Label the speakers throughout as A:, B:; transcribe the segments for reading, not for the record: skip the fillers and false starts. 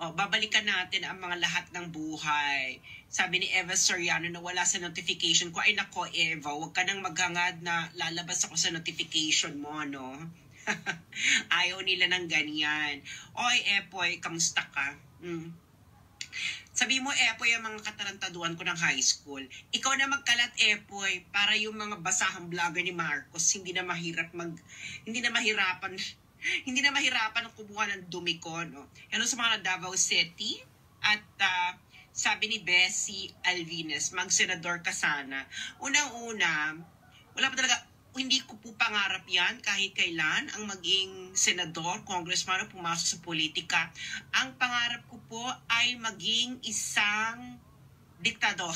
A: babalikan natin ang mga lahat ng buhay. Sabi ni Eva Soriano na wala sa notification ko, ay nako Eva, huwag ka nang maghangad na lalabas ako sa notification mo, no? Ayaw nila ng ganyan. Oy, Epoy, kamusta ka? Sabi mo, Epoy, ang mga katarantaduan ko ng high school. Ikaw na magkalat, Epoy, para yung mga basahang vlogger ni Marcos hindi na mahirapan ang kumuha ng dumi ko, no? Hello sa mga Davao City. At sabi ni Bessie Alvines, mag-senador ka sana. Unang-una, wala pa talaga, hindi ko po pangarap yan kahit kailan ang maging senador, congressman o pumasok sa politika. Ang pangarap ko po ay maging isang diktador.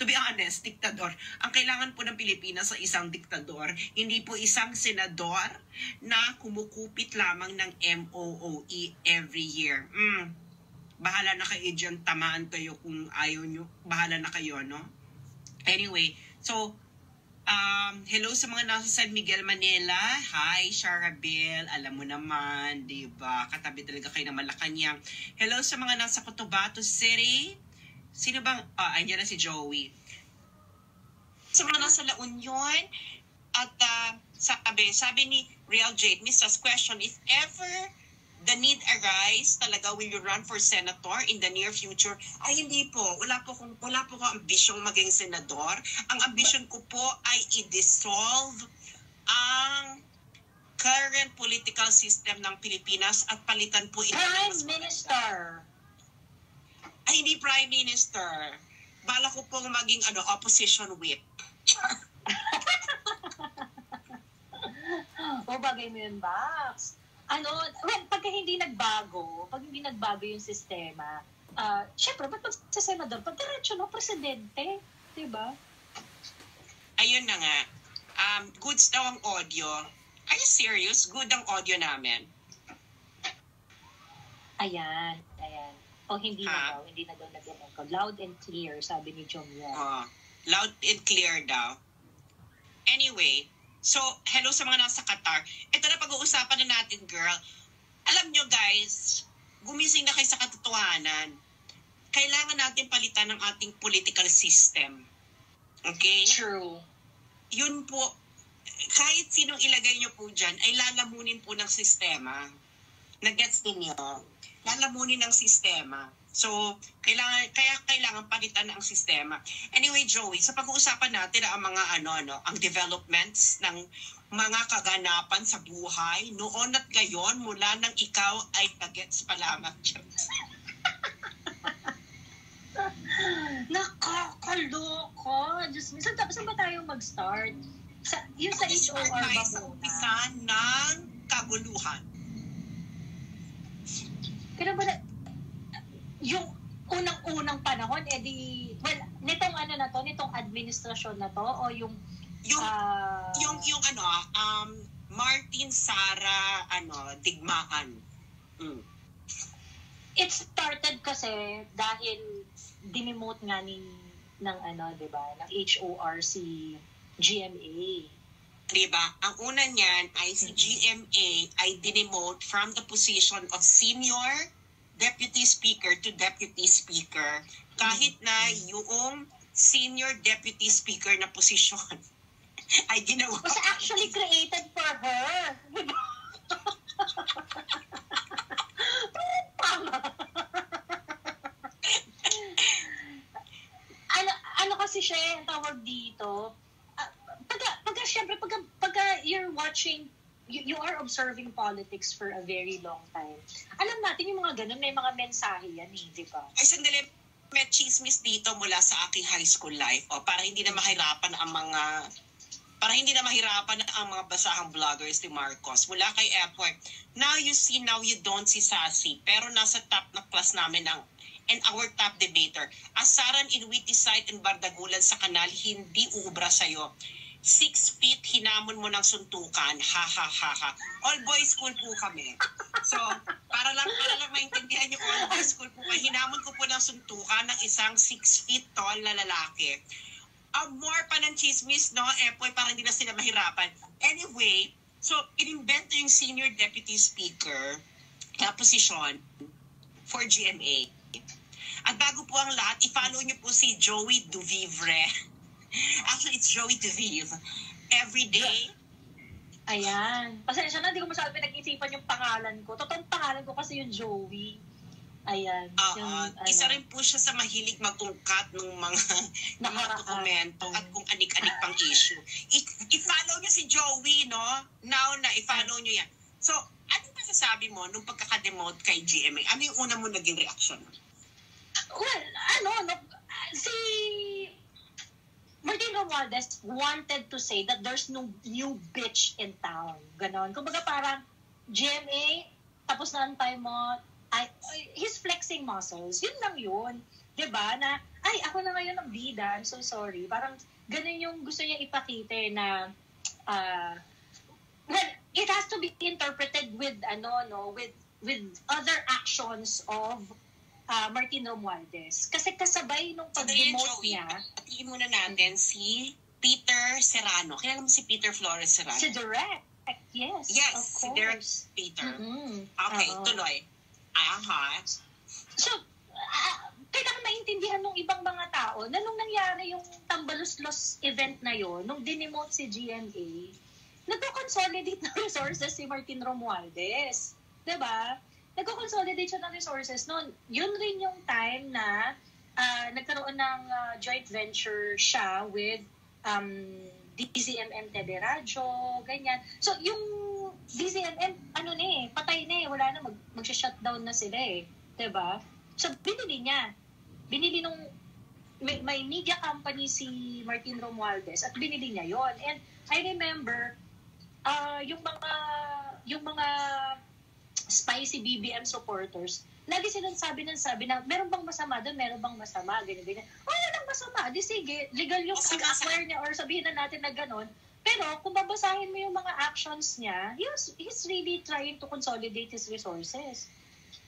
A: To be honest, diktador. Ang kailangan po ng Pilipinas sa isang diktador, hindi po isang senador na kumukupit lamang ng MOOE every year. Bahala na kayo dyan, tamaan kayo kung ayaw nyo. Bahala na kayo, no? Anyway, so, hello sa mga nasa San Miguel, Manila. Hi, Sharabel. Alam mo naman, diba? Katabi talaga kayo ng Malacanang. Hello sa mga nasa Cotabato City. Sino bang, andyan na si Joey. Sa mga nasa La Union, at sabi ni Real Jade, Mrs. Question, if ever the need arise, talaga will you run for senator in the near future? Ay, hindi po. Wala po ko ambisyong maging senador. Ang ambisyon ko po ay i-dissolve ang current political system ng Pilipinas at palitan po ito.
B: Prime Minister!
A: Ay, hindi Prime Minister. Bala ko pong maging opposition whip.
B: Bagay mo yun, Bax. Pagka hindi nagbago yung sistema, syempre, ba't sa senador? Pag diretso, no, presidente. Diba?
A: Ayun na nga. Goods daw ang audio. Are you serious? Good ang audio namin.
B: Ayan. O hindi na daw nag-record. Loud and clear, sabi ni Jomia.
A: Loud and clear daw. Anyway, so, hello sa mga nasa Qatar. Ito na pag-uusapan na natin, girl. Alam nyo guys, gumising na kayo sa katotohanan. Kailangan natin palitan ng ating political system. Okay?
B: True.
A: Yun po, kahit sinong ilagay nyo po dyan, ay lalamunin po ng sistema. Nag-gets ninyo? Lalamunin ng sistema. So, kailangan palitan ang sistema. Anyway, Joey, sa pag-uusapan natin ang mga ang developments ng mga kaganapan sa buhay noon at ngayon mula nang ikaw ay nag-gets pa lamang.
B: Nakakaloko. Diyos me. Saan ba tayo mag-start? Yung sa HOR ba muna?
A: Sa umpisa ng kaguluhan.
B: Pero ba yung unang-unang panahon, nitong administrasyon na to, o yung
A: Martin Sara digmaan.
B: It started kasi dahil dinemote nga ng 'di ba, ng HOR si GMA.
A: Diba? Ang una niyan ay si GMA ay dinemote from the position of senior deputy speaker to deputy speaker. Kahit na yung senior deputy speaker na posisyon ay ginawa.
B: Was actually created for her. ano kasi siya, ang tawag dito, pagka you're watching, you are observing politics for a very long time. Alam natin yung mga ganun, may mga mensahe yan, di ba?
A: Ay, sandali, may chismis dito mula sa aking high school life. Para hindi na mahirapan ang mga basahang vloggers ni Marcos. Mula kay Epworth. Now you see, now you don't see Sassy. Pero nasa top na class namin and our top debater. Asaran in witty sight and bardagulan sa kanal, hindi uubra sa'yo. 6 feet, hinamon mo ng suntukan. Ha, ha, ha, ha. All boys school po kami. So, para lang maintindihan yung all boys school po kami, hinamon ko po ng suntukan ng isang 6 feet tall na lalaki. More pa ng chismis, no? Parang hindi na sila mahirapan. Anyway, so, inimbento yung senior deputy speaker na posisyon for GMA. At bago po ang lahat, i-follow niyo po si Joey Duvivre. Actually, it's Joey Duviv. Every day.
B: Ayan. Pasensya na, hindi ko masyado pinag-isipan yung pangalan ko. Totoong pangalan ko kasi yung Joey. Ayan.
A: Isa rin po siya sa mahilig mag-ungkat ng mga dokumento at kung anik-anik pang issue. I-follow niyo si Joey, no? Now na, i-follow niyo yan. So, anong masasabi mo nung pagkakademote kay GMA? Ano yung una mo naging reaction?
B: Well, si Martin Romualdez wanted to say that there's no new bitch in town. Ganon. Kumbaga parang GMA, tapos na ang time mo, he's flexing muscles. Yun lang yun. Diba? Na, ako na ngayon ang bida. I'm so sorry. Parang ganun yung gusto niya ipakita na, well, it has to be interpreted with, with other actions of Martin Romualdez. Kasi kasabay nung pag-demote niya.
A: Patiin muna natin si Peter Serrano. Kilala mo si Peter Flores Serrano?
B: Si Direk. Yes, of course.
A: Si Direk Peter.
B: Mm-hmm.
A: Okay, tuloy.
B: So, kailangan maintindihan ng ibang mga tao na nung nangyari yung Tambaluslos event na yon, nung dinemote si GMA, nagko-consolidate ng resources si Martin Romualdez. Diba? Nagko-consolidate siya ng resources noon. Yun rin yung time na nagkaroon ng joint venture siya with DZMM Teleradyo, ganyan. So, yung DZMM, patay na wala na, mag-shutdown na sila Diba? So, binili niya. Binili nung, may media company si Martin Romualdez at binili niya yon. And I remember, yung mga spicy BBM supporters, lagi silang sabi na, meron bang masama doon? Meron bang masama? Ganyan. Wala nang masama. Di sige, legal yung acquire niya or sabihin na natin na gano'n. Pero kung babasahin mo yung mga actions niya, he's really trying to consolidate his resources.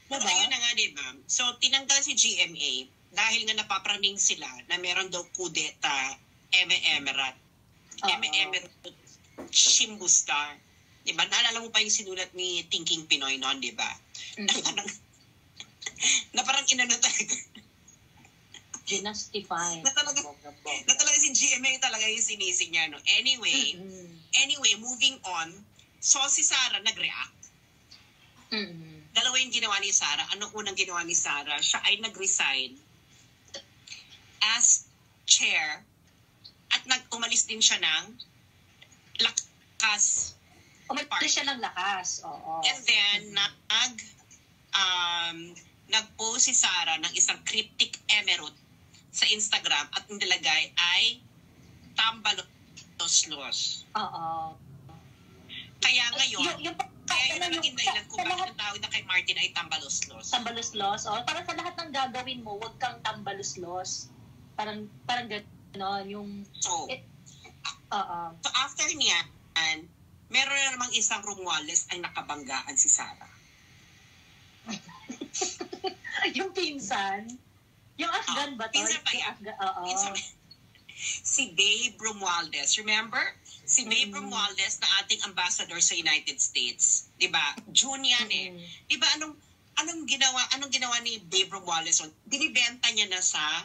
A: Diba? Ayun na nga, diba? So, tinanggal si GMA dahil nga napapraning sila na meron daw kudeta Eme-Emerat. Eme-Emerat Shimbustar. Diba? Naalala mo pa yung sinulat ni Thinking Pinoy noon, diba? Na parang inano talaga.
B: Ginastify.
A: na talaga si GMA talaga yung sinisi niya, no? Anyway, moving on. So, si Sarah nag-react. Dalawa yung ginawa ni Sarah. Anong unang ginawa ni Sarah? Siya ay nag-resign as chair at umalis din siya ng lakas.
B: Umalis siya ng lakas. Oo.
A: And then, nag-post si Sarah ng isang cryptic emerald sa Instagram at nilagay ay Tambaluslos.
B: Oo.
A: Kaya ngayon, kaya yun ang naging dahilan kung bakit ang tawag na kay Martin ay Tambaluslos.
B: Tambaluslos. Parang sa lahat ng gagawin mo, huwag kang Tambaluslos. Parang gano'n. Yung...
A: So after niya, meron na namang isang Romualdez ay nakabanggaan si Sarah.
B: Yung pinsan? Yung Afghan ba to?
A: Pinsan pa yan. Si Babe Romualdez. Remember? Si Babe Romualdez na ating ambassador sa United States. Diba? June yan Diba? Anong ginawa ni Babe Romualdez? Binibenta niya na sa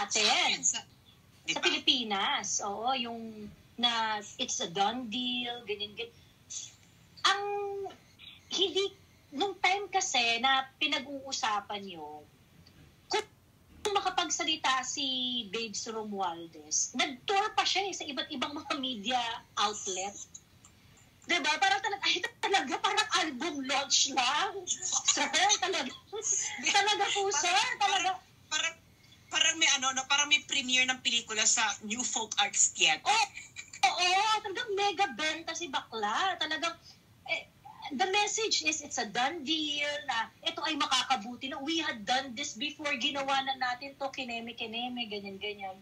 B: atin.
A: Diba?
B: Sa Pilipinas. Oo, yung na it's a done deal, ganyan. Ang hindi, nung time kasi na pinag-uusapan yun, kung makapagsalita si Babes Romualdez, nag-tour pa siya sa iba't ibang mga media outlet. Diba? Parang talaga, parang album launch lang. Sir, talaga po, sir. Talaga.
A: Parang may parang may premiere ng pelikula sa New Folk Arts Theater.
B: Oo, talagang mega benta si bakla. Talagang, the message is it's a done deal na ito ay makakabuti na we had done this before, ginawa na natin to, kineme, ganyan.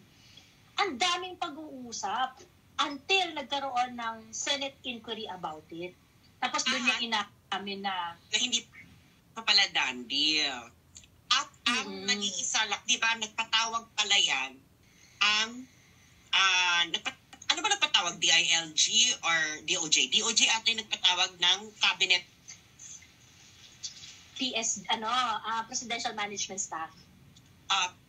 B: Ang daming pag-uusap until nagkaroon ng Senate inquiry about it. Tapos doon niya inamin na
A: hindi pa pala done deal. At ang nag-iisa lang, di ba, nagpatawag pala yan ang ano ba nagpatawag? DILG or DOJ? DOJ ata yung nagpatawag ng cabinet
B: Presidential Management Staff.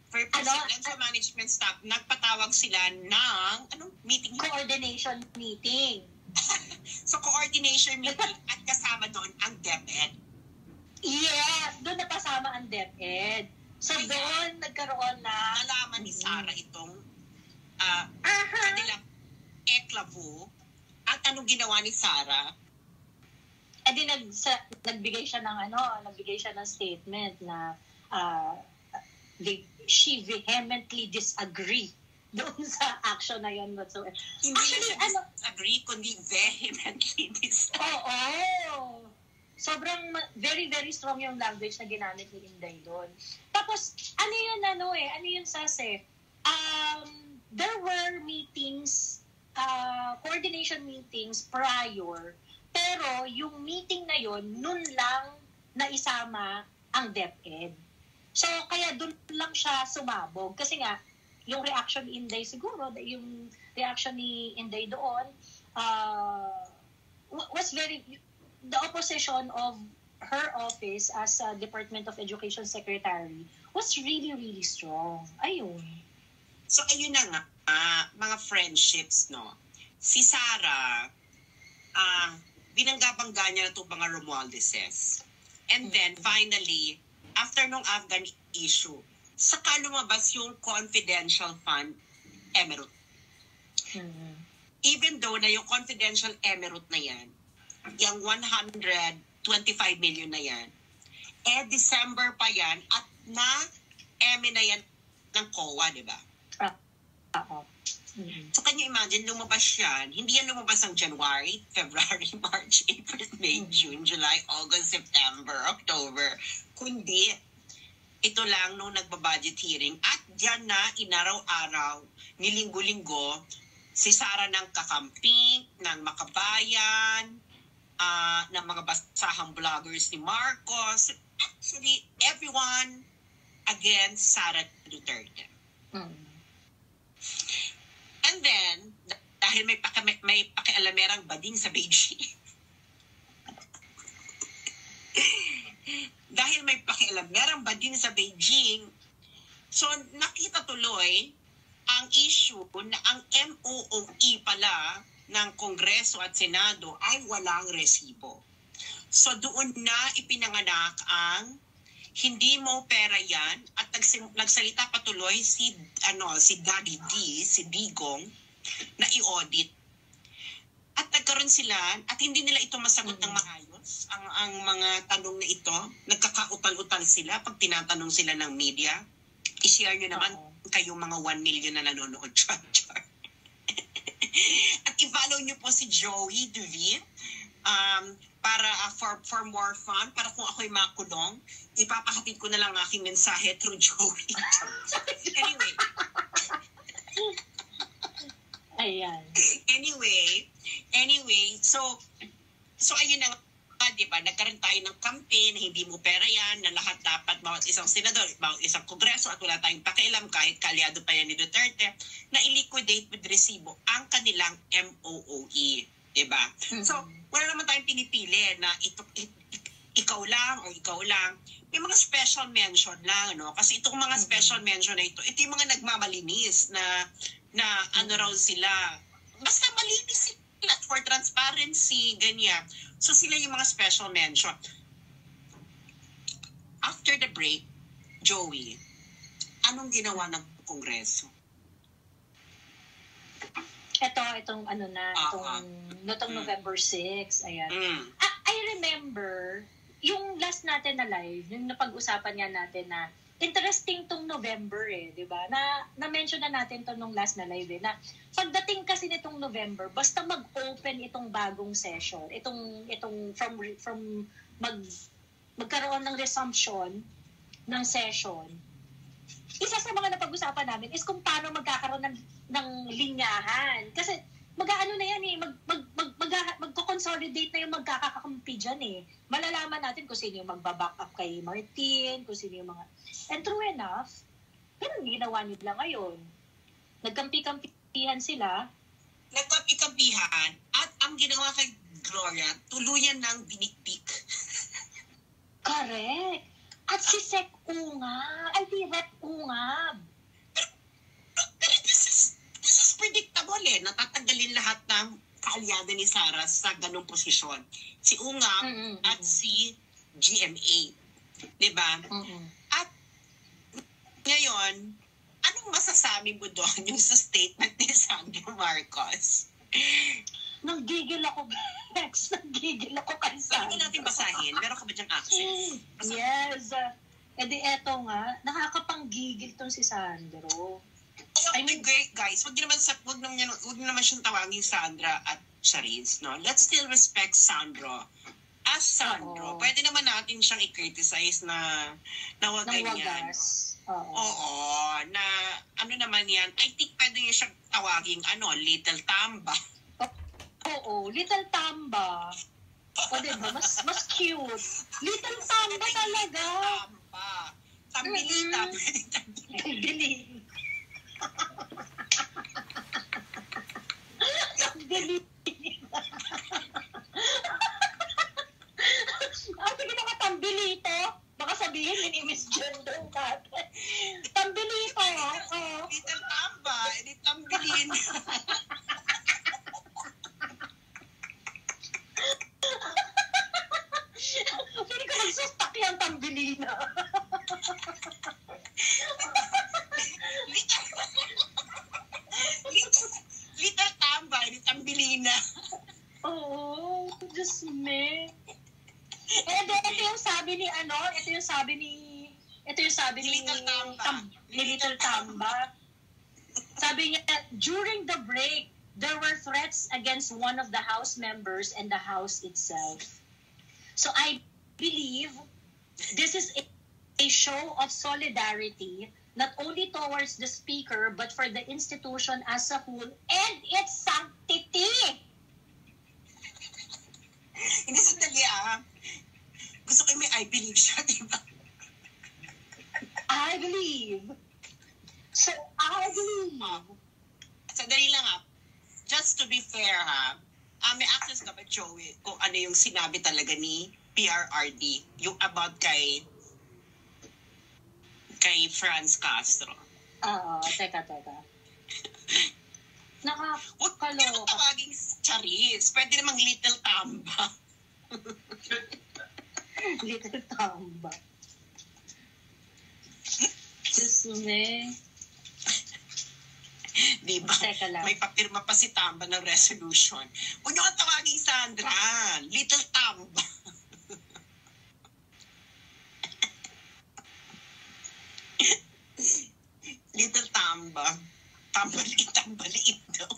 A: For Presidential Management Staff, nagpatawag sila ng meeting?
B: Coordination meeting.
A: So, coordination meeting at kasama doon ang DepEd.
B: Yes, doon napasama ang DepEd. So, doon nagkaroon na...
A: Nalaman ni Sara itong kanilang eklabo. At anong ginawa ni Sara?
B: Nagbigay siya ng statement na she vehemently disagree doon sa action na yun whatsoever.
A: Hindi disagree, kundi vehemently disagree.
B: Oo. Sobrang very, very strong yung language na ginamit ni Inday doon. Tapos, ano yun Sase? There were meetings, coordination meetings prior, pero yung meeting na yun, nun lang naisama ang DepEd. So, kaya doon lang siya sumabog. Kasi nga, yung reaction ni Inday siguro, yung reaction ni Inday doon, was very... The opposition of her office as a Department of Education Secretary was really, really strong. Ayun.
A: So, ayun na nga, mga friendships, no? Si Sara, binanggabangga niya na itong mga Romualdeses. And then, finally, after nung Afghan issue, saka lumabas yung confidential fund emirate. Even though na yung confidential emirate na yan, yung 125 million na yan, December pa yan at na-eme na yan ng COA, di ba? So, can you imagine, lumabas yan, hindi yan lumabas ng January, February, March, April, May, June, July, August, September, October, kundi ito lang nung nagbabudget hearing at dyan na inaraw-araw, nilinggo-linggo, si Sara ng kakamping, ng Makabayan, ng mga basahang vloggers ni Marcos. Actually, everyone against Sara Duterte. And then, dahil may pakialamerang bading sa Beijing, dahil may pakialamerang bading sa Beijing, so nakita tuloy ang issue na ang MOOE pala ng Kongreso at Senado ay walang resibo. So doon na ipinanganak ang hindi mo pera yan at nagsalita patuloy si Daddy D, si Digong, na i-audit. At nagkaroon sila, at hindi nila ito masagot ng maayos, ang mga tanong na ito, nagkakautal-utal sila pag tinatanong sila ng media. I-share nyo naman kayong mga 1 million na nanonood. At i-follow nyo po si Joey Duvie para for more fun, para kung ako'y makulong, ipapahatid ko na lang aking mensahe through Joey. Anyway.
B: Ayan.
A: Anyway, so ayun na nga, di ba? Nagkaroon tayo ng campaign na hindi mo pera yan, na lahat dapat, bawat isang senador, bawat isang kongreso, at wala tayong pakialam kahit kalyado pa yan ni Duterte, na i-liquidate with resibo ang kanilang MOOE. Di ba? So, wala naman tayong pinipili na ikaw lang o ikaw lang. May mga special mention lang, no? Kasi itong mga special mention na ito yung mga nagmamalinis na ano raw sila. Basta malinis sila for transparency, ganyan. So sila yung mga special mention. After the break, Joey, anong ginawa ng Kongreso?
B: Itong November 6, ayan. I remember, yung last natin na live, yung napag-usapan nga natin na interesting tong November di ba? Na-mention na natin to nung last na live na pagdating kasi nitong November, basta mag-open itong bagong session, itong from magkaroon ng resumption ng session. Isa sa mga napag-usapan namin is kung paano magkakaroon ng linyahan. Kasi mag-ano na yan magko-consolidate na yung magkakakampi dyan Malalaman natin kung sino yung magbaback up kay Martin, kung sino yung mga... And true enough, ganun ginawa nila ngayon. Nagkampi-kampihan sila.
A: Nagkampi-kampihan at ang ginawa kay Gloria, tuluyan ng binikpik.
B: Correct. At si Sec Ungab, ay di Rep Ungab.
A: Pero this is predictable natatanggalin lahat ng kaalyado ni Sara sa ganung posisyon. Si Ungab at si GMA. Diba? At ngayon, anong masasabi mo doon yung sa statement ni Sandro Marcos?
B: Nanggigil ako, Bex. Nanggigil ako kay Sandro.
A: Bakit natin basahin? Meron ka ba dyang access?
B: Yes. E di eto nga, nakakapanggigil tong si Sandro.
A: I mean, guys, wag naman siyang tawagin Sandra at Charisse, no? Let's still respect Sandro. As Sandro, pwede naman natin siyang i-criticize na wag ganyan. Oo, na ano naman yan, I think pwede niya siyang tawagin, Little Tamba.
B: Oo, Little Tamba. O diba, mas cute. Little Tamba talaga.
A: Tamba. Tambilita.
B: Tambilita. Tambilita. Sige na ka, Tambilito. Baka sabihin, mini-miss gender natin. Tambilito.
A: Little Tamba. Edit Tambilin.
B: Hindi ko magsustak yung Tambilina.
A: Little Tamba. Edit Tambilina.
B: Oo. Diyos me. Ito yung sabi ni Little Tamba. Sabi niya, during the break, there were threats against one of the House members and the House itself. So I believe this is a show of solidarity, not only towards the Speaker, but for the institution as a whole and its sanctity.
A: Hindi sandali Gusto ko may I believe siya, diba?
B: I believe. So, I believe.
A: Sandali lang just to be fair may access ka ba, Joey, kung ano yung sinabi talaga ni PRRD, yung about kay Franz Castro.
B: Teka.
A: Huwag mo tawaging Charisse. Pwede namang Little Tamba.
B: Little Tamba. Susume.
A: Diba? May papirma pa si Tamba ng resolution. Huwag nyo kang tawaging Sandra. Little Tamba. Little Tamba. Tambaliit daw.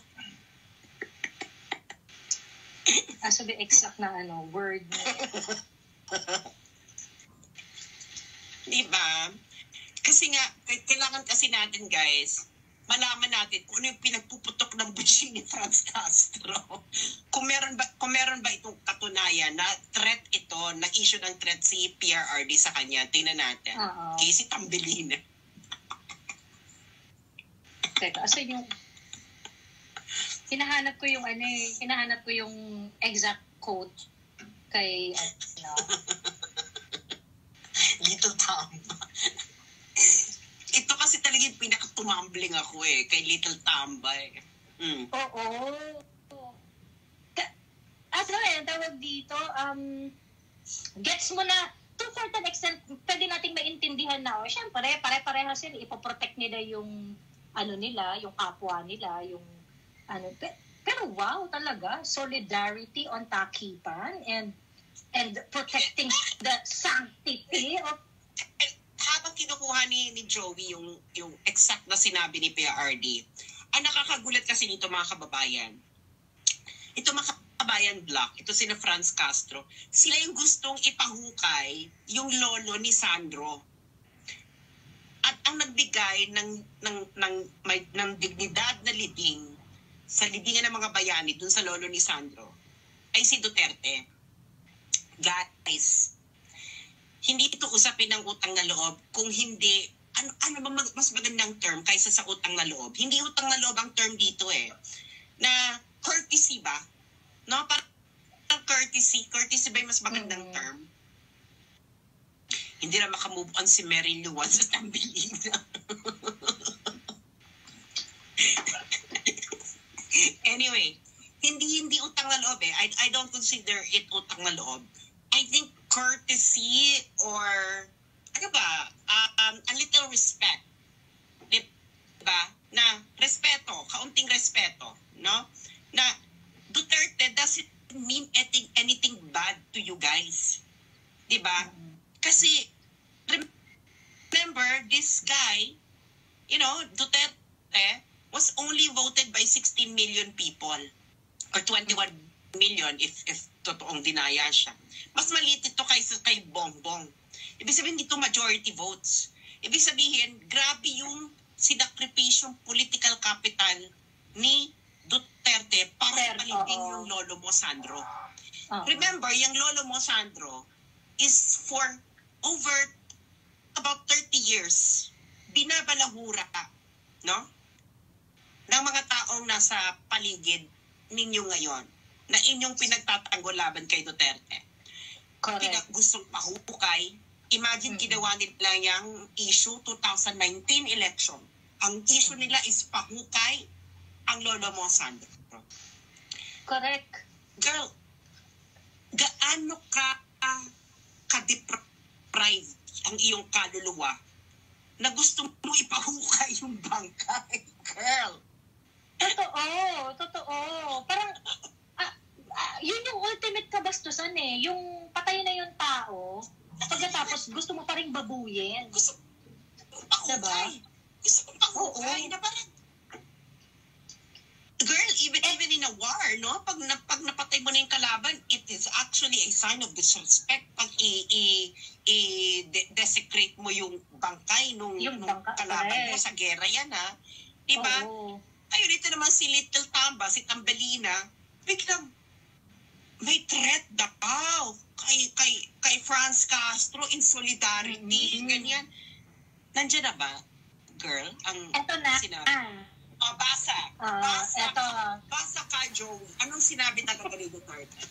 B: So the exact na word mo.
A: Diba? Kasi nga, kailangan kasi natin, guys, malaman natin kung ano yung pinagpuputok ng buchi ni Franz Castro. Kung meron ba itong katunayan na threat ito, nag-issue ng threat si PRRD sa kanya. Tingnan natin. Casey Tambilina.
B: Teka, yung hinahanap ko yung exact quote kay
A: Little Tamba. Ito kasi talaga yung pinaka-tumambling ako kay Little Tamba
B: Oo. Tawag dito, gets mo na, to a certain extent, pwede nating maintindihan na, syempre, pare-pareho sila, ipoprotect nila yung, yung kapwa nila, yung, pero wow, talaga, solidarity on takipan, and protecting the sanctity of
A: habang kinukuha ni Joey yung exact na sinabi ni PRRD, ang nakakagulat kasi nito mga kababayan. Ito mga kababayan block, ito sina Franz Castro, sila yung gustong ipahukay yung lolo ni Sandro. At ang nagbigay ng dignidad na libing sa libingan ng mga bayani dun sa lolo ni Sandro ay si Duterte. Guys, hindi ito usapin ng utang na loob kung hindi, ano ba mas magandang term kaysa sa utang na loob? Hindi utang na loob ang term dito na courtesy ba? No, parang courtesy ba yung mas magandang term? Hindi na makamove on si Mary Luwan sa Tambelina. Anyway, hindi utang na loob eh. I don't consider it utang na loob. I think courtesy or ano ba, a little respect. Diba? Na respeto, kaunting respeto, no? Na Duterte doesn't mean anything bad to you guys. Diba? Kasi remember, this guy, Duterte was only voted by 16 million people or 21 million if totoong dinaya siya. Mas maliit ito kay Bongbong. Ibig sabihin dito majority votes. Ibig sabihin, grabe yung sinakripisyong political capital ni Duterte para palibing yung lolo mo, Sandro. Remember, yung lolo mo, Sandro, is for over about 30 years binabalahura, no? Ng mga taong nasa paligid ninyo ngayon na inyong pinagtatanggol laban kay Duterte.
B: Correct.
A: Gustong pahukay. Imagine ginawa nila yung issue 2019 election. Ang issue nila is pahukay ang lolo mo, Sandro.
B: Correct.
A: Girl, gaano ka-deprived ang iyong kaluluwa na gusto mo ipahukay yung bangkay, girl?
B: Totoo. Parang, yun yung ultimate kabastusan eh. Yung patay na yung tao, pagkatapos gusto mo pa rin babuyin.
A: Gusto mo pahukay. Diba? Gusto mo pahukay na parang, girl, even in a war, no? Pag napatay mo na yung kalaban, it is actually a sign of disrespect. Pag desecrate mo yung bangkay nung kalaban mo sa gera yan, ha? Diba? Ayun, dito naman si Little Tamba, si Tambelina, biglang may threat daw kay Franz Castro in solidarity, ganyan. Nandiyan na ba, girl?
B: Eto na.
A: Basa.
B: Eto.
A: Basa ka, Joey. Anong sinabi talaga ni Duterte?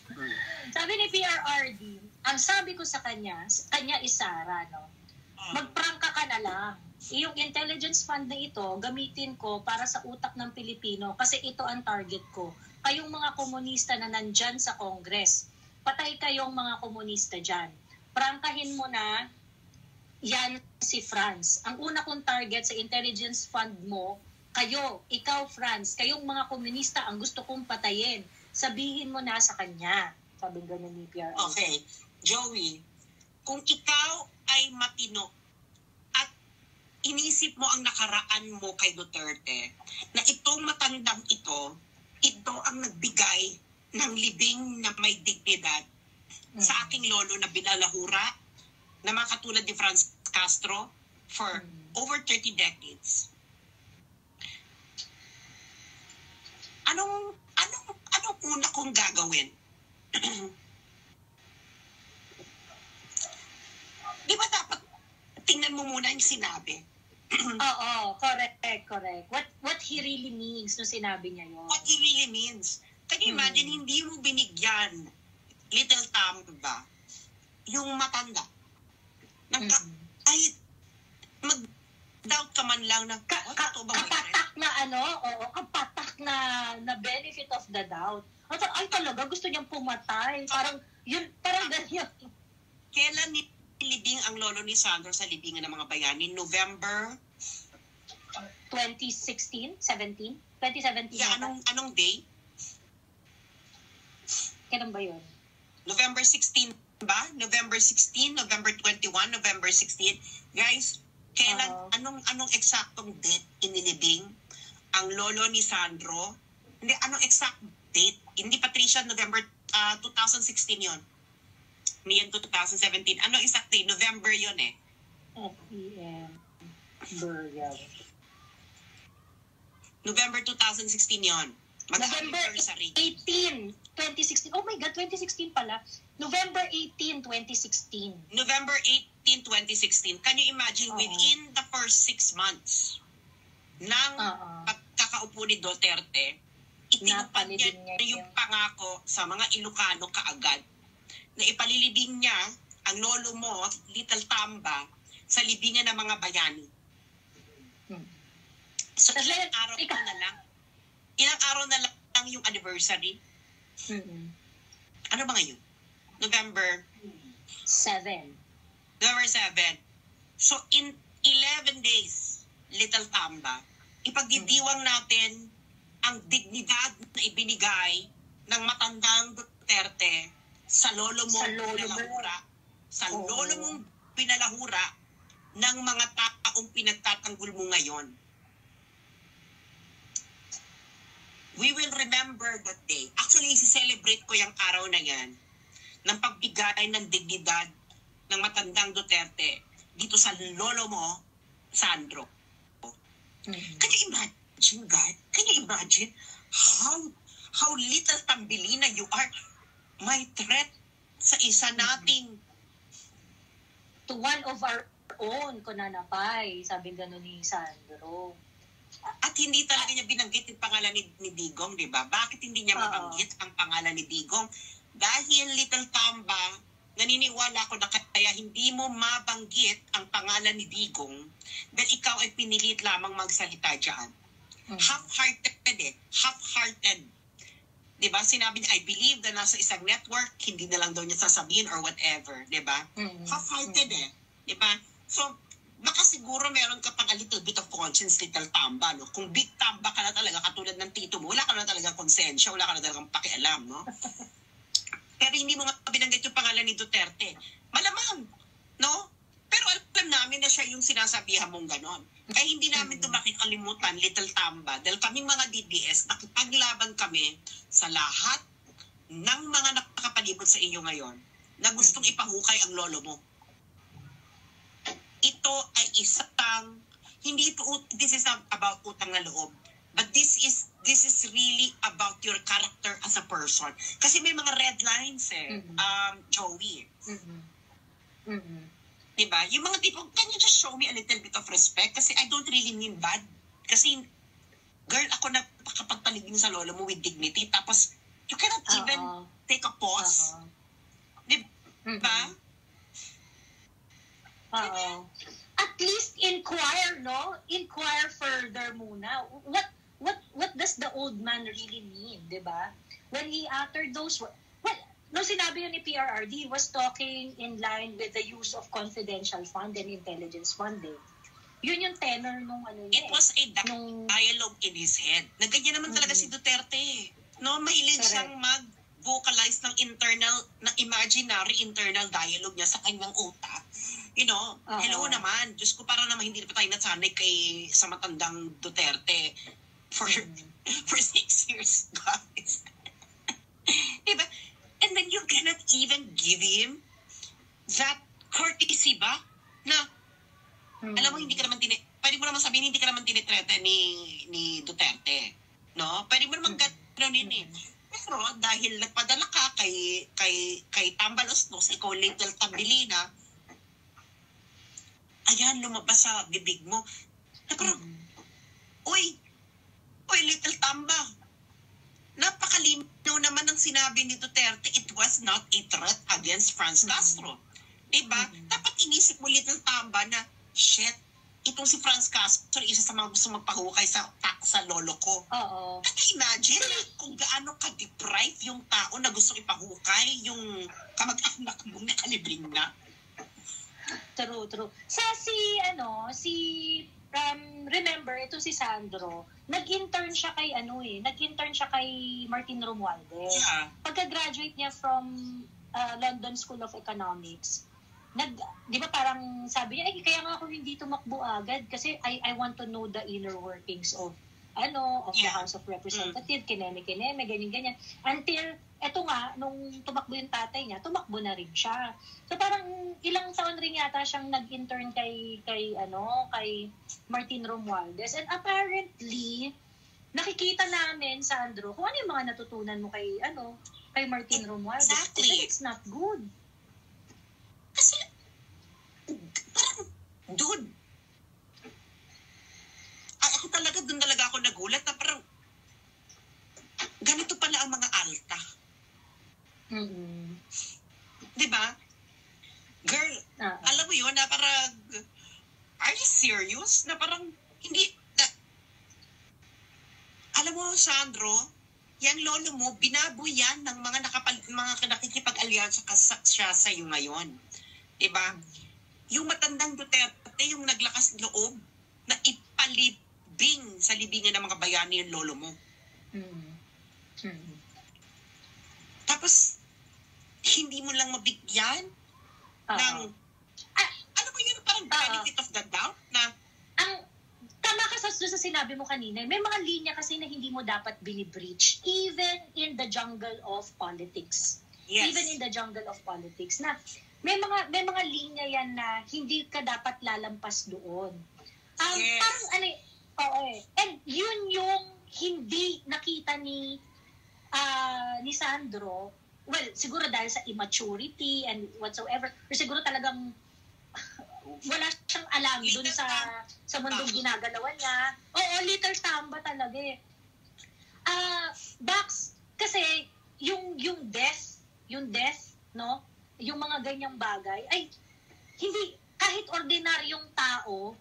B: Sabi ni PRRD, ang sabi ko sa kanya is Sara, no? Magprangka ka na lang. Yung intelligence fund na ito, gamitin ko para sa utak ng Pilipino kasi ito ang target ko. Kayong mga komunista na nandyan sa Congress, patay kayong mga komunista dyan. Prangkahin mo na yan si Franz. Ang una kong target sa intelligence fund mo, kayo, ikaw Franz, kayong mga komunista ang gusto kong patayin. Sabihin mo na sa kanya. Sabi ganun ni PRRD.
A: Okay. Joey, kung ikaw ay matino at inisip mo ang nakaraan mo kay Duterte, na itong matandang ito ang nagbigay ng libing na may dignidad sa aking lolo na binalahura na mga katulad ni Franz Castro for over 30 decades. Anong una kong gagawin? Di ba dapat tingnan mo muna yung sinabi?
B: Oo, correct. What he really means nung sinabi niya yun.
A: What he really means. Can you imagine, hindi mo binigyan, Little Tamba, yung matanda. Kahit mag-doubt ka man lang na,
B: kapatak na benefit of the doubt. Ay talaga, gusto niyang pumatay. Parang ganyan.
A: Kailan nilibing ang lolo ni Sandro sa libingan ng mga bayani? November
B: 2016? 17? 2017.
A: Yeah, anong day?
B: Kailan ba yun?
A: November 16 ba? November 16, November 21, November 16. Guys, kailan, anong eksaktong date inilibing ang lolo ni Sandro? Hindi, anong exact date? Hindi, Patricia, November 2016 yon. Niyan 2017. Anong exact date? November yon eh.
B: FEM. Burial.
A: November 2016 yon.
B: November 18, 2016. Oh my God, 2016 pala. November 18, 2016.
A: November 18, 2016. Can you imagine, within the first 6 months ng pagkakaupo ni Duterte, itinupad niya yung pangako sa mga Ilocano kaagad na ipalilibing niya ang lolo mo, Little Tamba, sa libingan ng mga bayani. So, ilang araw na lang yung anniversary. Ano ba ngayon? November
B: 7.
A: November 7. So, in 11 days, Little Tamba, ipagdidiwang natin ang dignidad na ibinigay ng matandang Duterte sa lolo mong pinalahura. Sa lolo mong pinalahura ng mga taong pinagtatanggol mo ngayon. We will remember that day. Actually, isi-celebrate ko yung araw na yan ng pagbigay ng dignidad ng matandang Duterte dito sa lolo mo, Sandro. Can you imagine, God? Can you imagine how little tambilina you are? My threat sa isa nating
B: to one of our own, kunanapay, sabi gano'n ni Sandro.
A: At hindi talaga niya binanggit yung pangalan ni Digong, di ba? Bakit hindi niya mabanggit ang pangalan ni Digong? Dahil Little Tamba, naniniwala ko na kaya hindi mo mabanggit ang pangalan ni Digong dahil ikaw ay pinilit lamang magsalita dyan. Half-hearted. Di ba? Sinabi niya, I believe na nasa isang network, hindi na lang daw niya sasabihin or whatever. Di ba? Half-hearted Di ba? So, baka siguro meron ka pang a little bit of conscience, Little Tamba, no? Kung big Tamba ka na talaga, katulad ng tito mo, wala ka na talaga konsensya, wala ka na talagang pakialam, no? Pero hindi mo nga binanggit yung pangalan ni Duterte. Malamang, no? Pero alam namin na siya yung sinasabihan mong ganon. Kaya hindi namin ito makikalimutan, Little Tamba, dahil kaming mga DDS, nakipaglaban kami sa lahat ng mga nakakapalibot sa inyo ngayon na gustong ipahukay ang lolo mo. Ito ay isang, this is not about utang na loob, but this is really about your character as a person. Kasi may mga red lines Joey. Diba? Yung mga tipo, can you just show me a little bit of respect? Kasi I don't really mean bad. Kasi, girl, ako nakapagpaligin sa lolo mo with dignity, tapos you cannot even take a pause. Diba?
B: At least inquire, no? Inquire further muna. What does the old man really mean, di ba? When he uttered those words, no, sinabi yun ni PRRD, he was talking in line with the use of confidential fund and intelligence funding. Yun yung tenor nung ano niya.
A: It was a dialogue in his head. Naganyan naman talaga si Duterte. No, mahilig siyang mag-vocalize ng imaginary internal dialogue niya sa kanyang utak. You know, hello naman. Diyos ko, para naman hindi pa tayo nasanay sa matandang Duterte for 6 years, guys. Diba? And then you cannot even give him that courtesy ba? Na, alam mo, hindi ka naman pwede mo naman sabihin, hindi ka naman tinitreta ni Duterte. No? Pwede mo naman gano'n Pero dahil nagpadala ka kay Tambalos-nos, ikaw Little Tambilina, ayan, lumabas sa bibig mo. Pero, Uy, Little Tamba, napakalinaw naman ang sinabi ni Duterte, it was not a threat against Franz Castro. Diba? Dapat inisip mo, Little Tamba, na, shit, itong si Franz Castro, isa sa mga gusto magpahukay sa lolo ko. Can you imagine kung gaano ka-deprive yung tao na gusto ipahukay yung kamag-anak mong nakalibing na?
B: True. Remember, ito si Sandro, nag-intern siya kay Martin Romualdez.
A: Yeah.
B: Pagka-graduate niya from London School of Economics, di ba parang sabi niya, kaya nga ako hindi tumakbo agad kasi I want to know the inner workings of the House of Representatives, kineme, ganyan. Until, eto nga, nung tumakbo yung tatay niya, tumakbo na rin siya. So parang ilang taon rin yata siyang nag-intern kay Martin Romualdez. And apparently, nakikita namin, Sandro, kung ano yung mga natutunan mo kay Martin Romualdez.
A: Exactly.
B: It's not good.
A: Kasi, parang, dude, ako talaga ako nagulat na parang ganito pala ang mga alta. Diba? serious? Na parang, hindi, alam mo, Sandro, yung lolo mo, binaboy yan ng mga nakikipag-alyansa siya sa iyo ngayon. Diba? Yung matandang Duterte, yung naglakas loob na ipalibing sa libingan ng mga bayani yung lolo mo. Tapos, hindi mo lang mabigyan ng, ano ba yun, parang benefit of the doubt na,
B: tama ka sa sinabi mo kanina, may mga linya kasi na hindi mo dapat binibreach even in the jungle of politics.
A: yes.
B: Even in the jungle of politics na may mga linya yan na hindi ka dapat lalampas doon.
A: Yes.
B: Parang and yun yung hindi nakita ni Sandro. Well, siguro dahil sa immaturity and whatsoever, pero siguro talagang wala siyang alam dun sa mundong ginagalawan niya. Oo, little tamba talaga eh. Bax, kasi yung death, no? Yung mga ganyang bagay, ay hindi, kahit ordinaryong tao,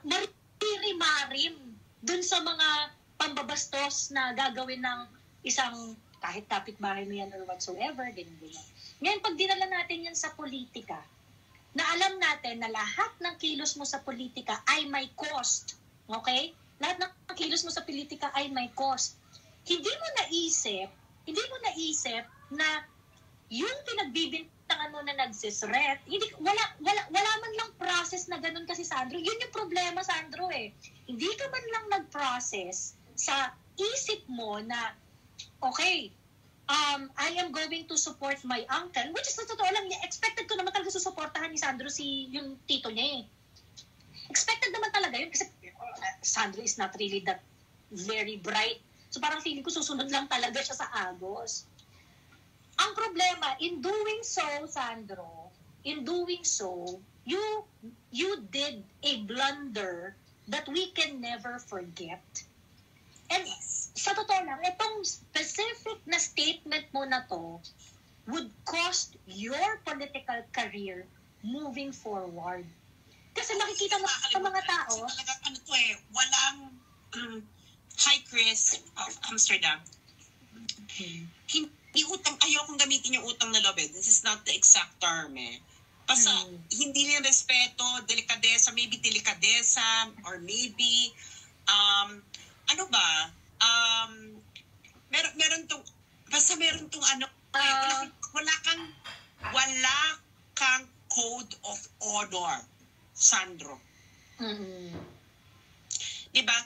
B: maririmarim dun sa mga pambabastos na gagawin ng isang kahit kapitbahay mo yan or whatsoever, ganyan. Ngayon, pag dinala natin yan sa politika, na alam natin na lahat ng kilos mo sa politika ay may cost. Okay? Lahat ng kilos mo sa politika ay may cost. Hindi mo naisip na yung pinagbibintangan mo na nagsisret, wala man lang process na ganun kasi, Sandro. Yun yung problema, Sandro eh. Hindi ka man lang nag-process sa isip mo na, okay, I am going to support my uncle, which is sa totoo lang, expected ko naman talaga susuportahan ni Sandro yung tito niya eh. Expected naman talaga yun kasi Sandro is not really that very bright. So parang feeling ko susunod lang talaga siya sa Agos. Ang problema, in doing so, Sandro, you did a blunder that we can never forget. And sa totoo lang, itong specific na statement mo na to would cost your political career moving forward. Kasi makikita mo sa mga tao,
A: walang hi Chris of Amsterdam. Hindi utang, ayokong gamitin yung utang na loob. This is not the exact term eh. Basta hindi rin respeto, delikadesa, maybe delikadesa, or maybe, ano ba, meron tong, basta meron tong ano, wala kang code of honor, Sandro. Diba?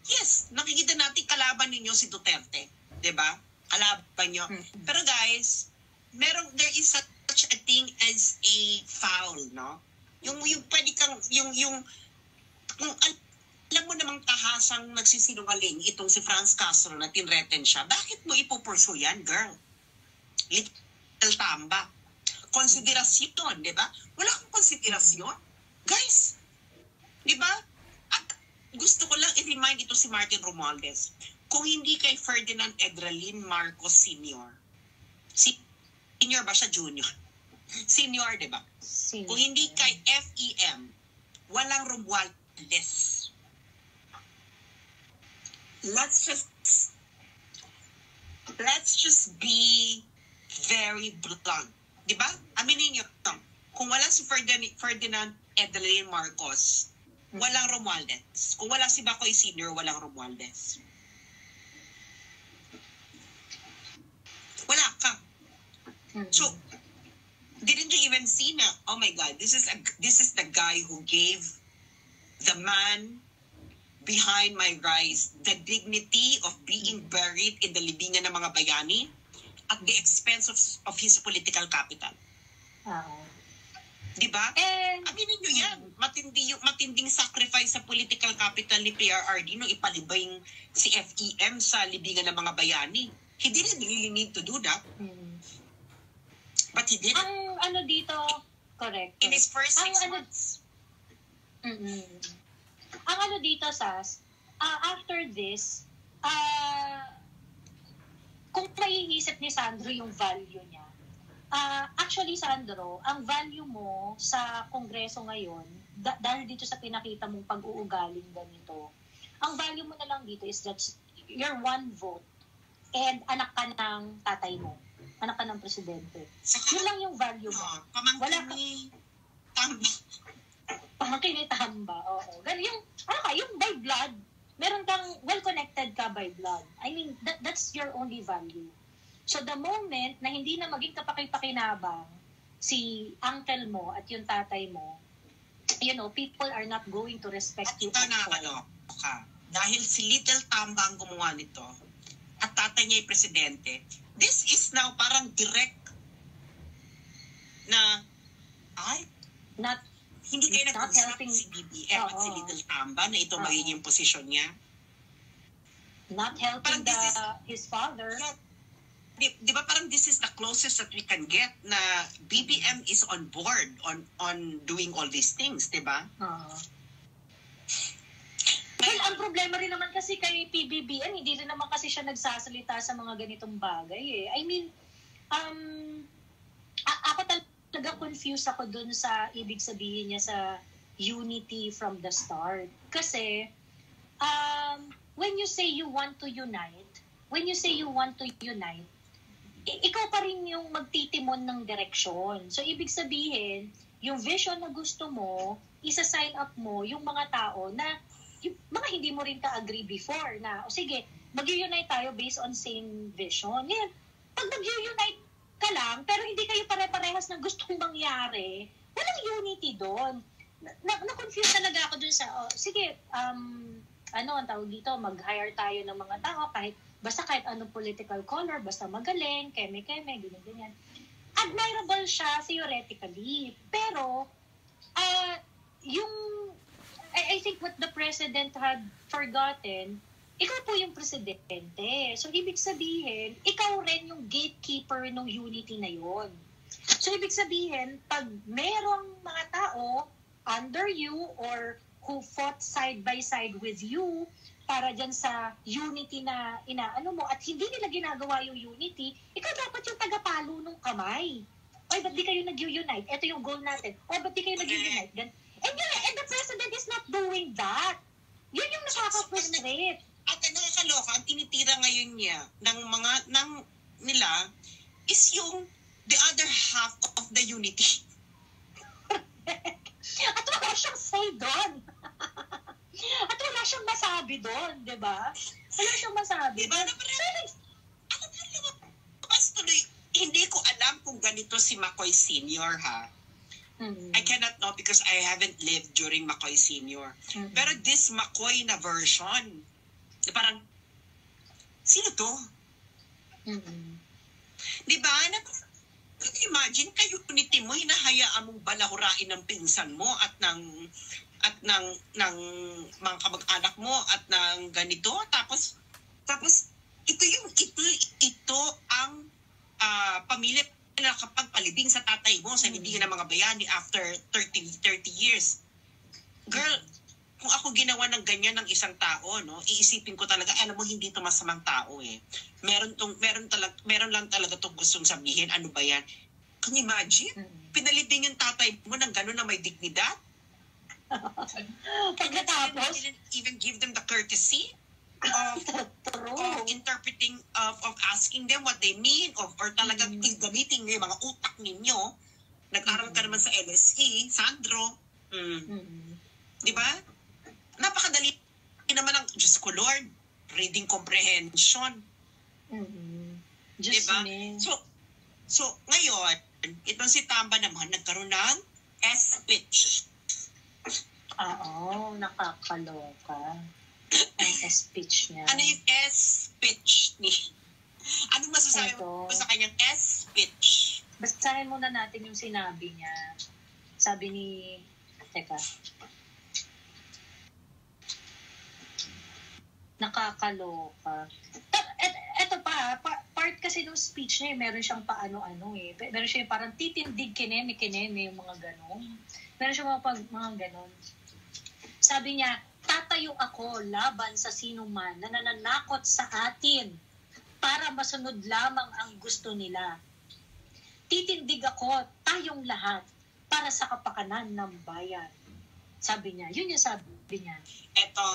A: Yes, nakikita natin kalaban ninyo si Duterte. Diba? Kalaban nyo. Pero guys, there is such a thing as a foul, no? Yung pwede kang, kung alam mo namang tahasang nagsisinungaling itong si Franz Castro na tinreten siya, bakit mo ipupursu yan, girl? Little tamba. Konsiderasyon, di ba? Wala kang konsiderasyon. Guys, di ba? At gusto ko lang i-remind ito si Martin Romualdez. Kung hindi kay Ferdinand Edralin Marcos Sr. Senior ba siya? Junior? Senior, di ba? Kung hindi kay FEM, walang Romualdez. Let's just be very blunt. Diba? Aminin niyo ito. Kung wala si Ferdinand Edralin Marcos, walang Romualdez. Kung wala si Bacoy Sr., walang Romualdez. Wala ka. So, didn't you even see na, oh my God, this is the guy who gave the man behind my rise the dignity of being buried in the libingan ng mga bayani at the expense of his political capital. Diba? Aminin nyo yan. Matinding sacrifice sa political capital ni PRRD nung ipalibing si FEM sa libingan ng mga bayani. He didn't really need to do that. But he did.
B: Ang ano dito, correct.
A: In his first 6 months.
B: Ang ano dito, Sas, after this, kung maiisip ni Sandro yung value niya, Actually, Sandro, ang value mo sa Kongreso ngayon, dahil dito sa pinakita mong pag-uugaling ganito, ang value mo na lang dito is that you're one vote and anak ka ng tatay mo. Anak ka ng presidente. Yun lang yung value mo.
A: Pamangkin ni Tamba.
B: Pamangkin ni Tamba, oo. Yung by blood, meron kang well-connected ka by blood. I mean, that's your only value. So the moment na hindi na maging kapaki-pakinabang si uncle mo at yung tatay mo, people are not going to respect you.
A: At ito ka. Dahil si Little Tamba ang gumawa nito, at tatay niya ay presidente, this is now parang direct na, hindi kayo nag-usap si BBM at si Little Tamba na ito magiging posisyon niya.
B: Not helping his father.
A: Yeah. Di ba parang this is the closest that we can get na BBM is on board on doing all these things, di ba?
B: Well, ang problema rin naman kasi kay PBBM, hindi rin naman kasi siya nagsasalita sa mga ganitong bagay eh. I mean, ako talaga confused ako dun sa ibig sabihin niya sa unity from the start. Kasi, when you say you want to unite, ikaw pa rin yung magtitimon ng direksyon. So, ibig sabihin, yung vision na gusto mo, isa-sign up mo yung mga tao na yung mga hindi mo rin ka-agree before na, sige, mag-unite tayo based on same vision. Yan. Pag mag-unite ka lang, pero hindi kayo pare-parehas ng gustong mangyari, walang unity doon. Na-confuse talaga ako doon sa, sige, ang tawag dito, mag-hire tayo ng mga tao, kahit anong political color, basta magaling, keme-keme, ganyan-ganyan. Admirable siya theoretically, pero, I think what the president had forgotten, ikaw po yung presidente. So, ibig sabihin, ikaw rin yung gatekeeper ng unity na yon. So, ibig sabihin, pag merong mga tao under you or who fought side by side with you para dyan sa unity na inaano mo at hindi nila ginagawa yung unity, ikaw dapat yung tagapalo ng kamay. Oy, ba't di kayo nag-unite? Ito yung goal natin. O, ba't di kayo nag-unite? And the president is not doing that. Yun yung nakaka-frustrate.
A: At nakakaloka, ang tinitira ngayon niya nila is yung the other half of the unity.
B: At wala siyang say doon. At wala siyang masabi doon, di ba? Wala siyang masabi.
A: Diba? Hindi ko alam kung ganito si McCoy Sr. ha. I cannot know because I haven't lived during McCoy Sr. Pero this McCoy na version, parang, sino to? Diba? Imagine, kayo unity mo, hinahayaan mong balahurain ng pinsan mo at ng mga kamag-anak mo at ng ganito. Tapos ito ang pamilya na nakapagpalibing sa tatay mo sa libingan ng mga bayani after 30 years. Girl, kung ako ginawa ng ganyan ng isang tao, no, iisipin ko talaga, alam mo, hindi ito masamang tao eh. Meron lang talaga itong gustong sabihin, ano ba yan? Can you imagine? Pinalibing yung tatay mo ng gano'n na may dignidad?
B: Pagkatapos,
A: didn't even give them the courtesy of interpreting, of asking them what they mean, or talagang gamitin yung mga utak ninyo. Nag-aral ka naman sa LSE, Sandro. Di ba? Napakadali naman ang, Diyos ko Lord, reading comprehension. Di ba? So, ngayon, itong si Tamba naman, nagkaroon ng S-speech.
B: Oo, nakakaloka. Ang S-speech niya.
A: Ano yung S-speech ni? Anong masasabi mo sa kanyang S-speech?
B: Basahin muna natin yung sinabi niya. Sabi ni... Teka. Nakakaloka. Ito pa, part kasi ng speech niya, meron siyang paano-ano eh. Meron siya parang titindig kineme yung mga ganon. Meron siya mga ganon. Sabi niya, tatayo ako laban sa sinuman na nananakot sa atin para masunod lamang ang gusto nila. Titindig ako, tayong lahat, para sa kapakanan ng bayan. Sabi niya. Yun yung sabi niya.
A: Eto,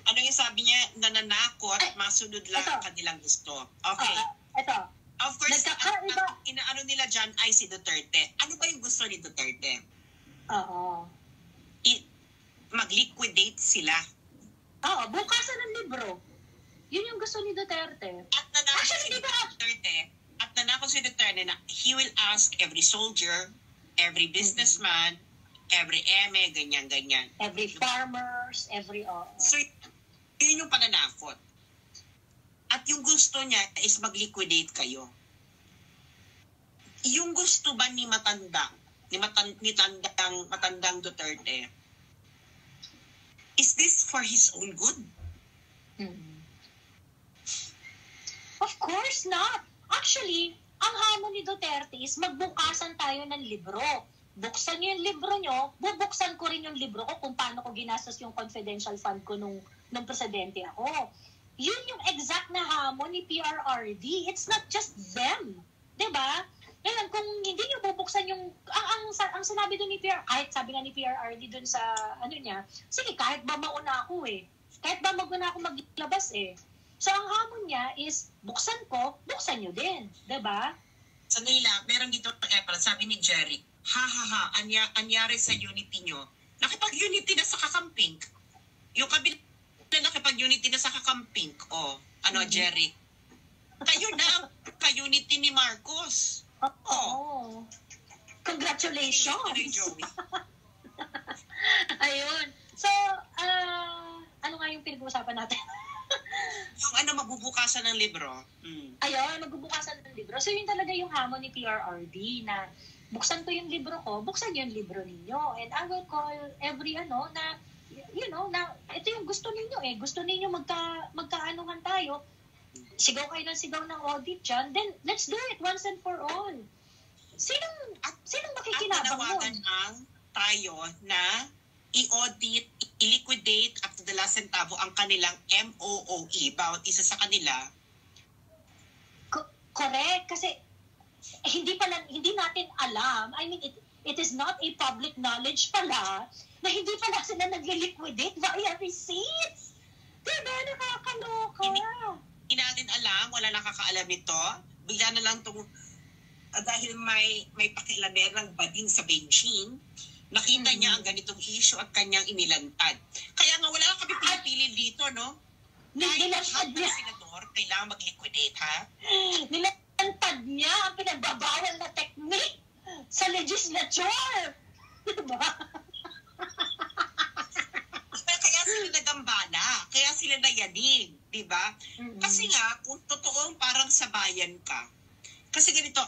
A: ano yung sabi niya? Nananakot, masunod lang
B: eto.
A: ang kanilang gusto. Okay.
B: Ito.
A: Of course,
B: Nagkakaiba.
A: ang inaano nila dyan ay si Duterte. Ano ba yung gusto ni Duterte?
B: Oo.
A: Mag-liquidate sila.
B: Oo, bukasan ng libro. Yun yung gusto ni Duterte.
A: At nanakot
B: Actually,
A: si
B: di ba?
A: Duterte, na he will ask every soldier, every businessman, every eme, ganyan-ganyan.
B: Every farmers, every...
A: So, yun yung pananakot. At yung gusto niya is mag-liquidate kayo. Yung gusto ba ni matandang Duterte, is this for his own good?
B: Of course not. Actually, ang hamon ni Duterte is magbukasan tayo ng libro. Buksan niyo yung libro niyo, bubuksan ko rin yung libro ko kung paano ko ginastos yung confidential fund ko nung presidente ako. Yun yung exact na hamon ni PRRD. It's not just them. Diba? Ngayon, kung hindi niyo bubuksan yung... Ang sinabi doon ni PR... Kahit sabi nga ni PRRD doon sa ano niya, sige, kahit ba mauna ako eh. Kahit ba maguna ako maglabas eh. So, ang hamon niya is, buksan ko, buksan niyo din. Diba?
A: Sa nila, meron dito, sabi ni Jerry, anyari sa unity nyo. Nakipag-unity na sa kakamping. Yung kabila na nakipag-unity na sa kakamping. Jerry? Kayo na ang ka-unity ni Marcos.
B: Oh. Congratulations! Ayun. So, ano nga yung pinag-uusapan natin?
A: Yung mabubukasan ng libro.
B: Ayun, magbubukasan ng libro. So, yun talaga yung hamon ni PRRD na buksan ko yung libro ko, buksan yung libro ninyo. And I will call every na ito yung gusto ninyo eh. Gusto ninyo magkaanuhan tayo. Sigaw kayo ng sigaw ng audit dyan, then let's do it once and for all. Sinong makikinabang
A: nun? At tayo na i-audit, i-liquidate up to the last centavo ang kanilang MOOE, bawat isa sa kanila.
B: Correct, kasi hindi natin alam. I mean, it is not a public knowledge pala na hindi pala sila nag-liquidate via receipts. Diba? Nakakaloka.
A: Hindi natin alam, wala nakakaalam nito. Bigla na lang dahil may pakialamerang bading sa Beijing, nakita niya ang ganitong issue at kanyang inilantad. Kaya nga wala kami pinipili dito, no?
B: Nilantad niya.
A: Senador, kailangan mag-liquidate, ha?
B: Nilantad niya ang pinagbabawal na technique sa legislature. Diba?
A: Kaya sila nagambala, kaya sila nayanig, di ba? Kasi nga, kung totoong parang sa bayan ka, kasi ganito,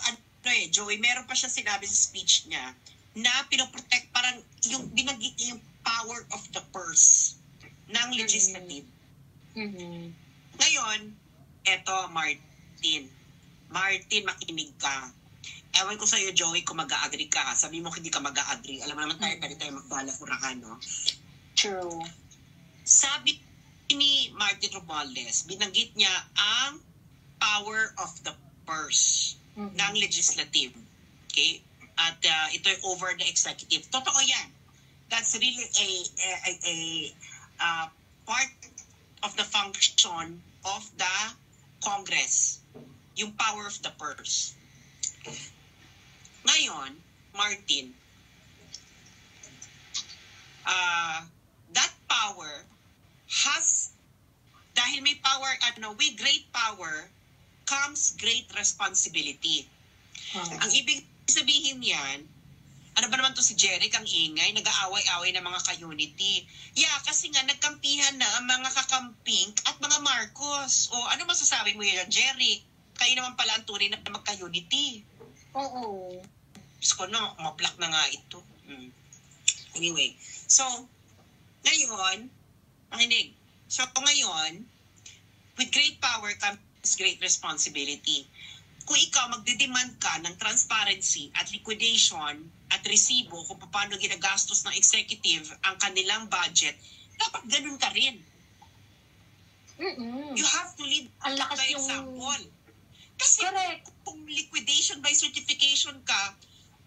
A: Joey, meron pa siya sinabi sa speech niya na pinoprotect parang yung binanggit yung power of the purse ng legislative. Ngayon, eto, Martin, makinig ka. Ewan ko sa'yo, Joey, kung mag-a-agree ka. Sabi mo hindi ka mag-a-agree. Alam mo naman tayo magbalak-urakan, no?
B: True.
A: Sabi ni Martin Romualdez, binanggit niya ang power of the purse ng legislative. Okay? At ito over the executive. Totoo yan. That's really a part of the function of the Congress. Yung power of the purse. Ngayon, Martin, that power dahil may power, with great power comes great responsibility. Ang ibig sabihin yan, ano ba naman to si Jeric, ang ingay, nag-aaway-away ng mga ka-unity. Yeah, kasi nga nagkampihan na ang mga kakamping at mga Marcos. O ano masasabi mo yan, Jeric? Kayo naman pala ang tunay na magka-unity.
B: Oo.
A: Diyos ko na, mablock na nga ito. Anyway, so, ngayon, makinig. So, ngayon, with great power comes great responsibility. Kung ikaw magdedemand ka ng transparency at liquidation at resibo kung paano ginagastos ng executive ang kanilang budget, dapat ganun ka rin. You have to lead
B: ang lakas
A: by
B: yung...
A: example. Kasi
B: Correct.
A: kung liquidation by certification ka,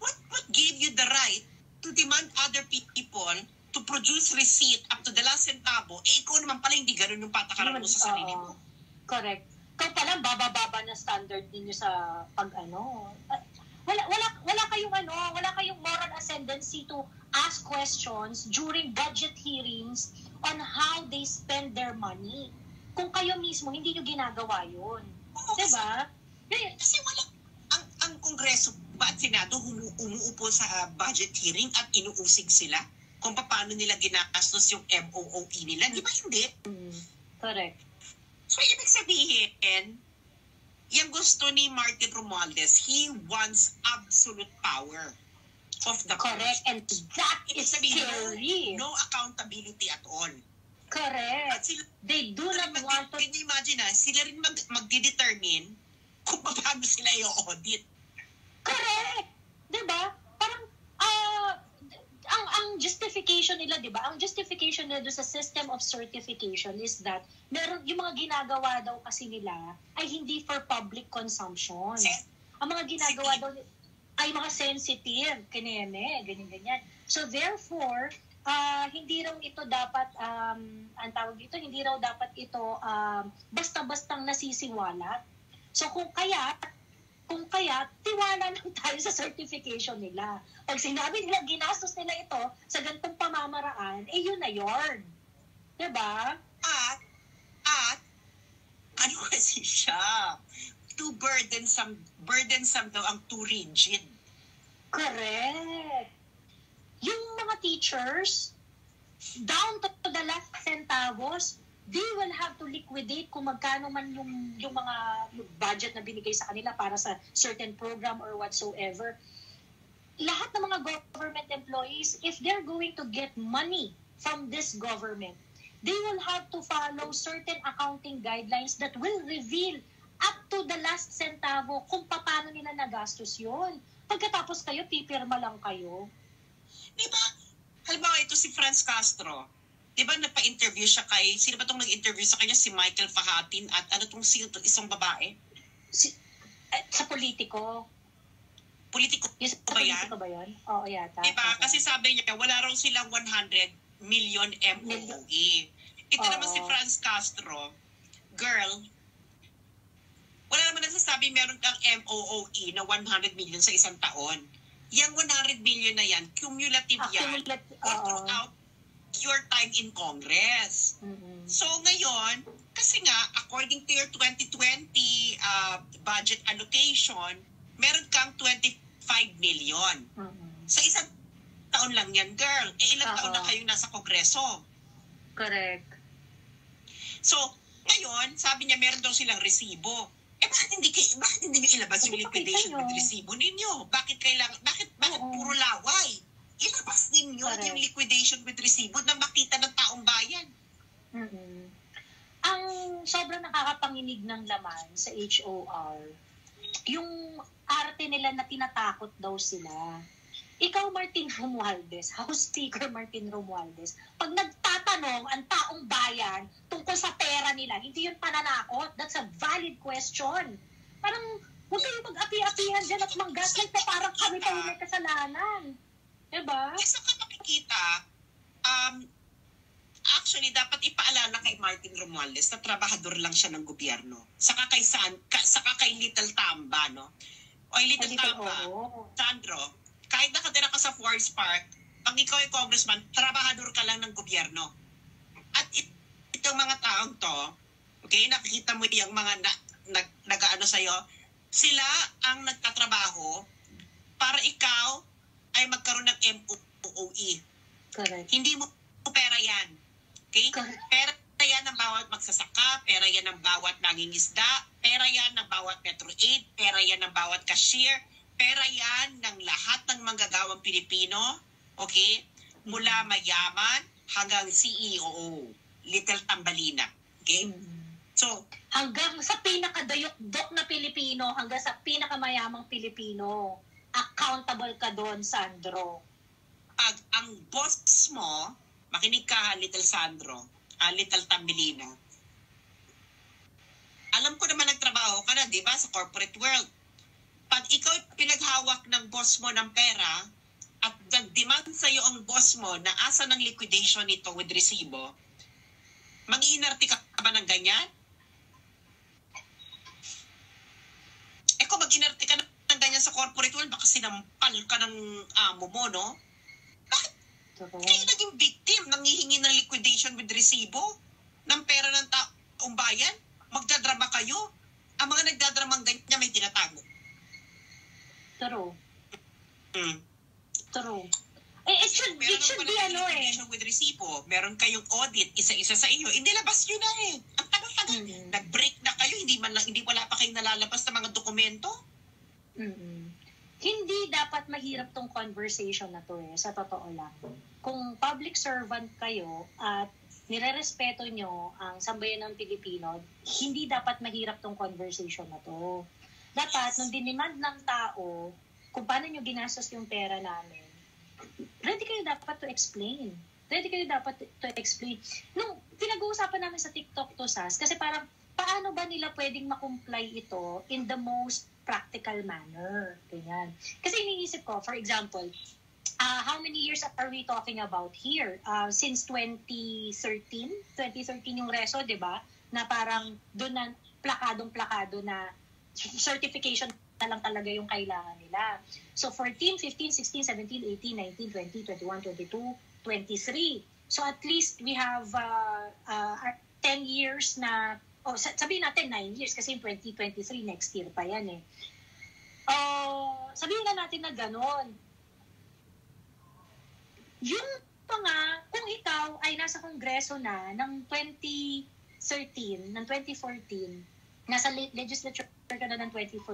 A: what gave you the right to demand other people to produce receipt up to the last centavo? Ikaw naman pala hindi ganun yung patakaran mo sa sarili mo.
B: Correct. Ikaw pala baba-baba na standard ninyo sa wala kayong moral ascendancy to ask questions during budget hearings on how they spend their money. Kung kayo mismo hindi nyo ginagawa yun.
A: Oo,
B: diba?
A: Kasi wala ang Kongreso ba at Senado umuupo sa budget hearing at inuusig sila kung paano nila ginastos yung MOOE nila. Di ba hindi?
B: Correct.
A: So, ibig sabihin, yung gusto ni Martin Romualdez, he wants absolute power of the
B: Correct.
A: person.
B: And that is
A: sabihin,
B: scary.
A: no accountability at all.
B: Correct.
A: At sila,
B: They do not want to...
A: Can you imagine sila rin magdidetermine kung paano sila i-audit.
B: Correct! Diba? Parang, ang justification nila, diba? Ang justification nila doon sa system of certification is that meron, yung mga ginagawa daw kasi nila ay hindi for public consumption. Ang mga ginagawa daw ay mga sensitive, kineme, ganyan-ganyan. So therefore, hindi raw ito dapat, ang tawag dito, hindi raw dapat ito basta-bastang nasisiwalat. So kung kaya, tiwala lang tayo sa certification nila. Pag sinabi nila, ginastos nila ito sa ganitong pamamaraan, yun na yun. Diba?
A: At, ano kasi siya? Too burdensome daw ang too rigid.
B: Correct. Yung mga teachers, down to the last centavos, they will have to liquidate kung magkano man yung mga budget na binigay sa kanila para sa certain program or whatsoever. Lahat ng mga government employees, if they're going to get money from this government, they will have to follow certain accounting guidelines that will reveal up to the last centavo kung paano nila nagastos yun. Pagkatapos kayo, pipirma lang kayo.
A: Diba? Halimbawa, ito si Franz Castro. Diba nagpa-interview siya kay, sino ba itong nag-interview sa kanya? Si Michael Fahatin at ano itong isang babae?
B: Sa politiko.
A: Politiko ba yan?
B: Politiko ba yan? Oo, yata.
A: Diba? Kasi sabi niya, wala raw silang 100 million MOE. Ito naman si Franz Castro, girl, wala naman nagsasabi meron kang MOOE na 100 million sa isang taon. Yang 100 million na yan, cumulative yan. Throughout your time in Congress.
B: Mm-hmm.
A: So ngayon, kasi nga, according to your 2020 budget allocation, meron kang 25 million.
B: Mm-hmm.
A: Sa isang taon lang yan, girl. Ilang taon na kayong nasa Kongreso?
B: Correct.
A: So, ngayon, sabi niya meron daw silang resibo. Bakit hindi niyo ilabas yung liquidation with resibo ninyo? Bakit puro laway? Ilabas ninyo yung liquidation with resibo na makita ng taong bayan.
B: Mm-hmm. Ang sobrang nakakapanginig ng laman sa HOR, yung arte nila na tinatakot daw sila. Ikaw, Martin Romualdez, House Speaker Martin Romualdez, pag nagtatanong ang taong bayan tungkol sa pera nila, hindi yun pananakot. That's a valid question. Parang, huwag kayong mag-api-apihan dyan at manggaslit na parang kami kayo may kasalanan. Diba?
A: Kasi ka makikita, actually, dapat ipaalala kay Martin Romualdez na trabahador lang siya ng gobyerno. Saka kay Little Tamba, no? O Little Tamba, Sandro, kahit nakatira ka sa Forest Park, pag ikaw ay congressman, trabahador ka lang ng gobyerno. At itong mga taong to, okay, nakikita mo yung mga nag-ano sa'yo, sila ang nagtatrabaho para ikaw ay magkaroon ng MOOE.
B: Correct.
A: Hindi mo pera yan. Okay?
B: Correct.
A: Pera yan ng bawat magsasaka, pera yan ng bawat nangingisda, pera yan ng bawat Metro 8, pera yan ng bawat cashier, pera yan ng lahat ng manggagawang Pilipino, okay? Mula mayaman hanggang CEO, Little Tambalina. Okay? So,
B: hanggang sa pinakadayok-dok na Pilipino, hanggang sa pinakamayamang Pilipino, accountable ka doon, Sandro.
A: Pag ang boss mo, makinig ka, Little Sandro, Little Tambalina, alam ko naman nagtrabaho ka na, di ba, sa corporate world. Pag ikaw pinaghawak ng boss mo ng pera at nag-demand sa'yo ang boss mo na asa ng liquidation nito with resibo, mag-iinarte ka ba ng ganyan? Kung mag-inarte ka ng ganyan sa corporate world, baka sinampal ka ng amo mo, no? Bakit kayo naging victim ng hihingi ng liquidation with resibo ng pera ng taong bayan? Magdadrama kayo? Ang mga nagdadramang ganyan may tinatago.
B: True.
A: Hmm.
B: True. It should be
A: liquidation with resibo. Meron kayong audit, isa-isa sa inyo. Hindi labas yun na eh. Ang tagal-tagal. Nag-break na kayo, hindi wala pa kayong nalalabas na mga dokumento.
B: Hindi dapat mahirap tong conversation na to sa totoo lang. Kung public servant kayo at nirerespeto nyo ang sambayan ng Pilipino, hindi dapat mahirap tong conversation na to. Dapat, nung dinemand ng tao, kung paano nyo ginastos yung pera namin, ready kayo dapat to explain. Nung pinag-uusapan namin sa TikTok to, Sas, kasi parang, paano ba nila pwedeng makomply ito in the most practical manner? Ganyan. Kasi iniisip ko, for example, how many years are we talking about here? Since 2013 yung reso, di ba? Na parang doon na plakadong-plakado na certification na lang talaga yung kailangan nila. So 14, 15, 16, 17, 18, 19, 20, 21, 22, 23. So at least we have 10 years na, sabihin natin 9 years kasi 2023 next year pa yan eh. Sabihin na natin na gano'n. Yung kung ikaw ay nasa kongreso na ng 2013, ng 2014, nasa legislature ka na ng 2014,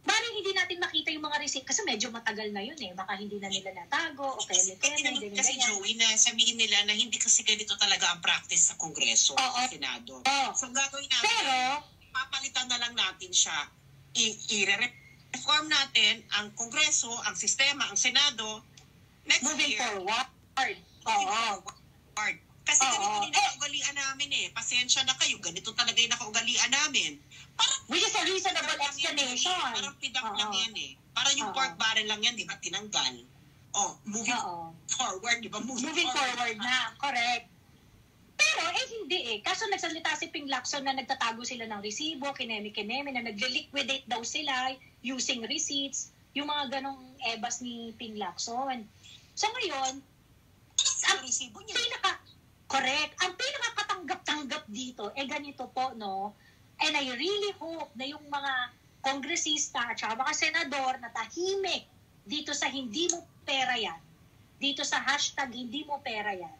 B: parang hindi natin makita yung mga receipt kasi medyo matagal na yun eh. Baka hindi na nila natago o kaya ganyan.
A: Kasi Joey, na sabihin nila na hindi kasi ganito talaga ang practice sa Kongreso, sa Senado. So gagawin natin, pero papalitan na lang natin siya. I-reform natin ang Kongreso, ang sistema, ang Senado next
B: moving
A: year.
B: Forward.
A: Kasi ganito din nakaugalian namin eh. Pasensya na kayo, ganito talaga yung nakaugalian namin.
B: Which is a reasonable explanation.
A: Parang pidap lang yan eh. Parang yung pork barrel lang yan, di ba? Tinanggal. Moving forward, di ba?
B: Moving forward na, correct. Pero hindi eh. Kaso nagsalita si Ping Lacson na nagtatago sila ng resibo, kinemi-kinemi, na nagle-liquidate daw sila using receipts, yung mga ganong ebas ni Ping Lacson. So ngayon, ang
A: resibo niya.
B: Correct. Ang pinakakatanggap-tanggap dito, ganito po, no? And I really hope na yung mga kongresista at saka mga senador na tahimik dito sa hindi mo pera yan, dito sa hashtag hindi mo pera yan,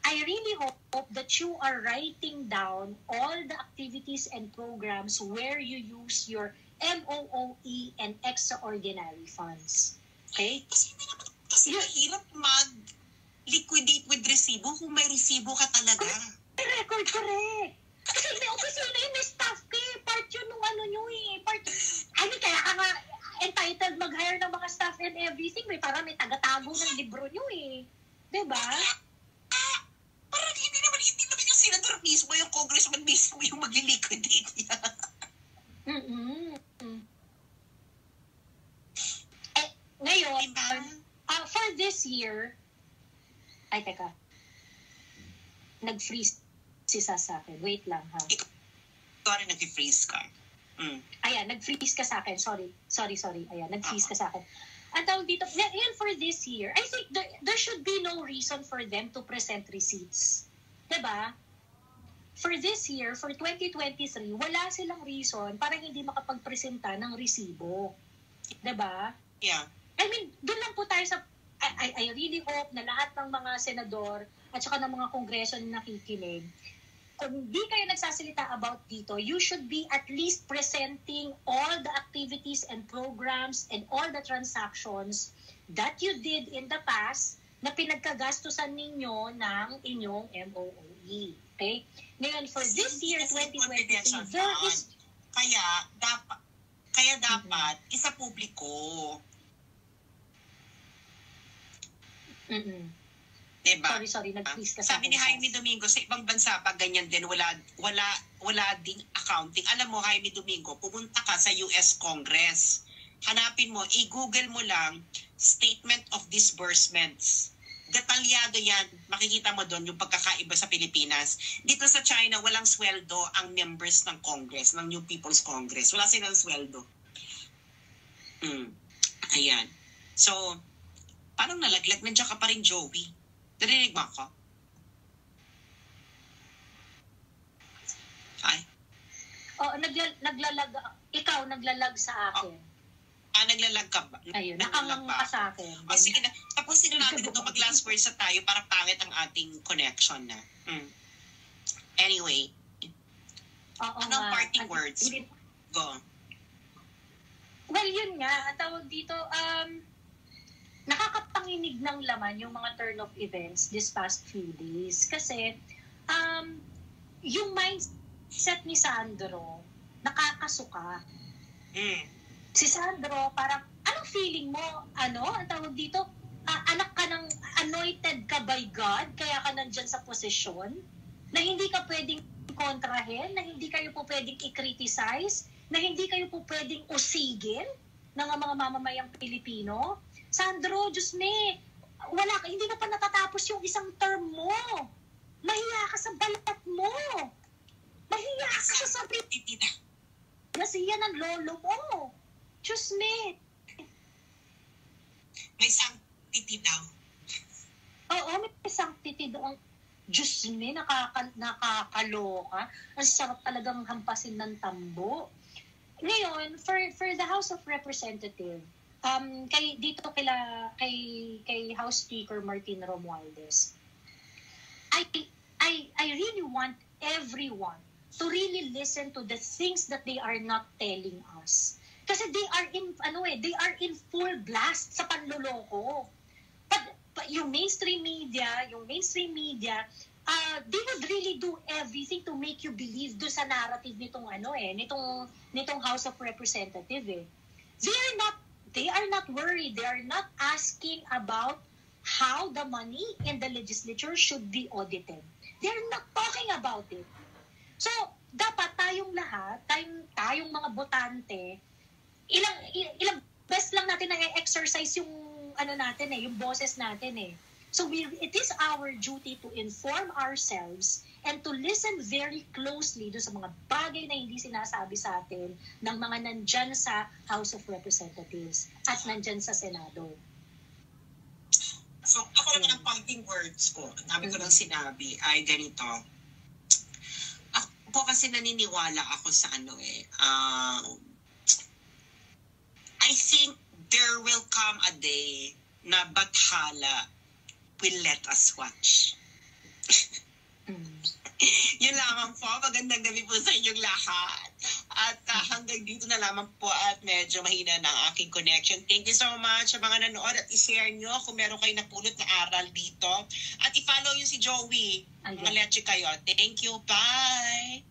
B: I really hope that you are writing down all the activities and programs where you use your MOOE and extraordinary funds. Okay?
A: Kasi mahirap mag-liquidate with resibo kung may resibo ka talaga.
B: Record, correct. Kasi may opisina yun, may staff ka eh. Part yun nung nyo eh. Kaya ka nga entitled mag-hire ng mga staff and everything. Parang may taga-tago ng libro nyo eh. Diba?
A: Parang hindi naman yung senador mismo, yung congressman mismo yung mag-liquidate niya.
B: Ngayon, for this year, teka. Nag-freeze si Sas sa akin. Wait lang, ha?
A: Ikaw rin nag-freeze ka.
B: Ayan, nag-freeze ka sa akin. Sorry. Ayan, nag-freeze ka sa akin. Ang tawag dito, yan for this year, I think there should be no reason for them to present receipts. Diba? For this year, for 2023, wala silang reason para hindi makapagpresenta ng resibo. Diba?
A: Yeah.
B: I mean, doon lang po tayo sa I really hope na lahat ng mga senador at saka ng mga kongreso na nakikinig, kung di kayo nagsasalita about dito, you should be at least presenting all the activities and programs and all the transactions that you did in the past na pinagkagastusan ninyo ng inyong MOOE. Okay? Ngayon, for this year, 2023, there is...
A: Kaya dapat, isa publiko. Diba?
B: Sorry, nag-please ka sa
A: Sabi ni
B: akin,
A: Jaime
B: Sas.
A: Domingo, sa ibang bansa pa ganyan din, wala ding accounting. Alam mo, Jaime Domingo, pumunta ka sa US Congress. Hanapin mo, i-google mo lang, Statement of Disbursements. Detalyado yan. Makikita mo doon yung pagkakaiba sa Pilipinas. Dito sa China, walang sweldo ang members ng Congress, ng New People's Congress. Wala silang sweldo. Ayan. So, parang nalaglag. Nandiyan ka pa rin, Joey. Narinig mo ako? Ay?
B: Ikaw naglalag sa akin.
A: Naglalag ka ba?
B: Ayun,
A: Naglalag
B: nakangang
A: ba
B: ka
A: ako?
B: sa akin.
A: Sige na. Tapusin na natin ito. Mag-last words na tayo para pangit ang ating connection na. Anyway. Anong parting words? Go.
B: Well, yun nga. Ang tawag dito, nakakapanginig ng laman yung mga turn of events this past few days. Kasi, yung mindset ni Sandro, nakakasuka. Si Sandro, parang, anong feeling mo? Ang tawag dito, anak ka ng, anointed ka by God, kaya ka nandyan sa posisyon, na hindi ka pwedeng kontrahin, na hindi kayo po pwedeng i-criticize, na hindi kayo po pwedeng usigin ng mga mamamayang Pilipino. Sandro, Diyos me, hindi na pa natatapos yung isang term mo. Mahiya ka sa balat mo. Mahiya ka sa sarili. Nasiya ng lolo mo. Diyos me.
A: May sanctity daw.
B: Oo, may sanctity daw. Diyos me, nakakaloka. Ang sarap talagang hampasin ng tambo. Ngayon, for the House of Representatives, kay House Speaker Martin Romualdez, I really want everyone to really listen to the things that they are not telling us. Kasi they are in full blast sa panloloko. But yung mainstream media, they would really do everything to make you believe do sa narrative nitong House of Representatives. They are not worried. They are not asking about how the money in the legislature should be audited. They are not talking about it. So, dapat tayong lahat, tayong mga botante, ilang best lang natin na exercise yung yung boses natin. So it is our duty to inform ourselves and to listen very closely do sa mga bagay na hindi sinasabi sa atin ng mga nandyan sa House of Representatives at nandyan sa Senado.
A: So, ako naman ang parting words ko. Ang dami ko lang sinabi ay ganito. Ako kasi naniniwala ako sa I think there will come a day na Bathala will let us watch. Yun lamang po. Magandang gabi po sa inyong lahat. At hanggang dito na lamang po at medyo mahina na ang aking connection. Thank you so much sa mga nanood at i-share nyo kung meron kayo napulot na aral dito. At i-follow nyo si Joey. Mga leche kayo. Thank you. Bye!